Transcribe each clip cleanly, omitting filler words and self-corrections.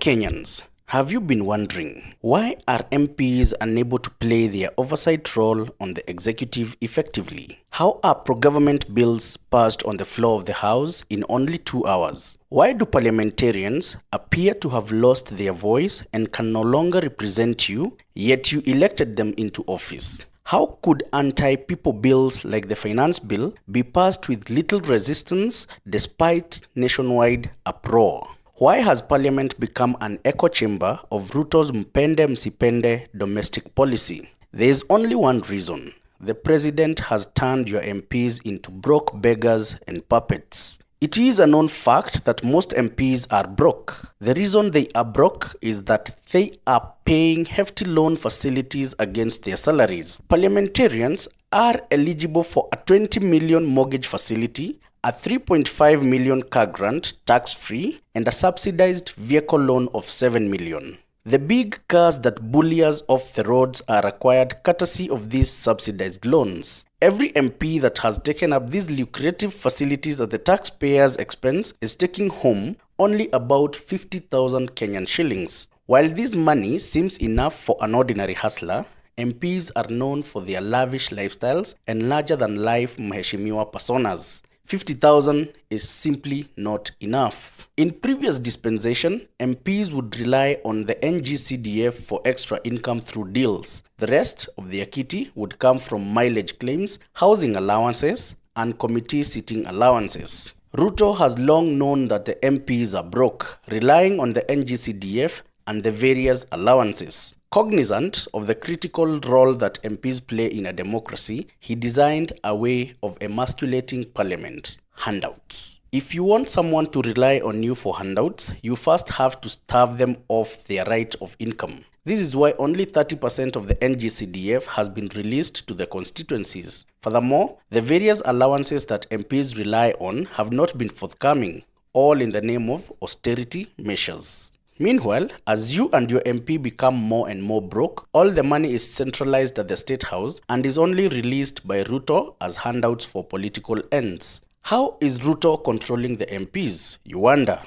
Kenyans, have you been wondering why are MPs unable to play their oversight role on the executive effectively? How are pro-government bills passed on the floor of the House in only 2 hours? Why do parliamentarians appear to have lost their voice and can no longer represent you, yet you elected them into office? How could anti-people bills like the finance bill be passed with little resistance despite nationwide uproar? Why has Parliament become an echo chamber of Ruto's mpende msipende domestic policy? There is only one reason. The President has turned your MPs into broke beggars and puppets. It is a known fact that most MPs are broke. The reason they are broke is that they are paying hefty loan facilities against their salaries. Parliamentarians are eligible for a 20 million mortgage facility, a 3.5 million car grant tax-free, and a subsidized vehicle loan of 7 million. The big cars that bully us off the roads are acquired courtesy of these subsidized loans. Every MP that has taken up these lucrative facilities at the taxpayer's expense is taking home only about 50,000 Kenyan shillings. While this money seems enough for an ordinary hustler, MPs are known for their lavish lifestyles and larger-than-life mheshimiwa personas. 50,000 is simply not enough. In previous dispensation, MPs would rely on the NGCDF for extra income through deals. The rest of their kitty would come from mileage claims, housing allowances, and committee seating allowances. Ruto has long known that the MPs are broke, relying on the NGCDF and the various allowances. Cognizant of the critical role that MPs play in a democracy, he designed a way of emasculating parliament: handouts. If you want someone to rely on you for handouts, you first have to starve them of their right of income. This is why only 30% of the NGCDF has been released to the constituencies. Furthermore, the various allowances that MPs rely on have not been forthcoming, all in the name of austerity measures. Meanwhile, as you and your MP become more and more broke, all the money is centralized at the State House and is only released by Ruto as handouts for political ends. How is Ruto controlling the MPs, you wonder?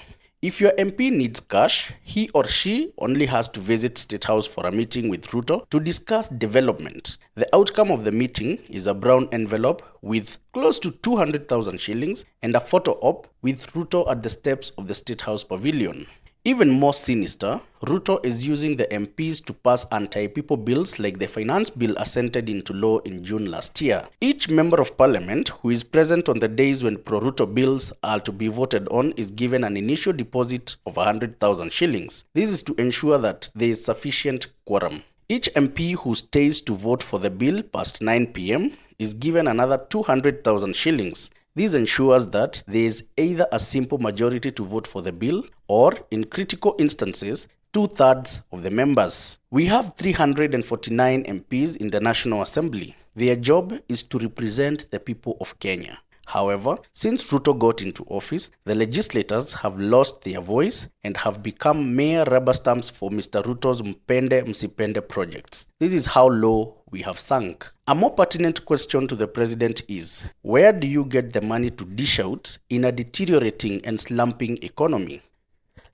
If your MP needs cash, he or she only has to visit State House for a meeting with Ruto to discuss development. The outcome of the meeting is a brown envelope with close to 200,000 shillings and a photo op with Ruto at the steps of the State House pavilion. Even more sinister, Ruto is using the MPs to pass anti-people bills like the finance bill assented into law in June last year. Each member of parliament who is present on the days when pro-Ruto bills are to be voted on is given an initial deposit of 100,000 shillings. This is to ensure that there is sufficient quorum. Each MP who stays to vote for the bill past 9 p.m. is given another 200,000 shillings. This ensures that there is either a simple majority to vote for the bill or, in critical instances, 2/3 of the members. We have 349 MPs in the National Assembly. Their job is to represent the people of Kenya. However, since Ruto got into office, the legislators have lost their voice and have become mere rubber stamps for Mr. Ruto's mpende msipende projects. This is how low we have sunk. A more pertinent question to the president is, where do you get the money to dish out in a deteriorating and slumping economy?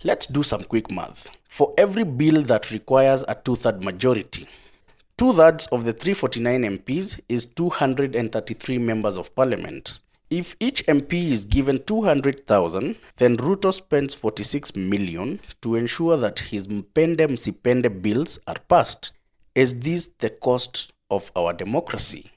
Let's do some quick math. For every bill that requires a 2/3 majority, 2/3 of the 349 MPs is 233 members of parliament. If each MP is given 200,000, then Ruto spends 46 million to ensure that his mpende msipende bills are passed. Is this the cost of our democracy?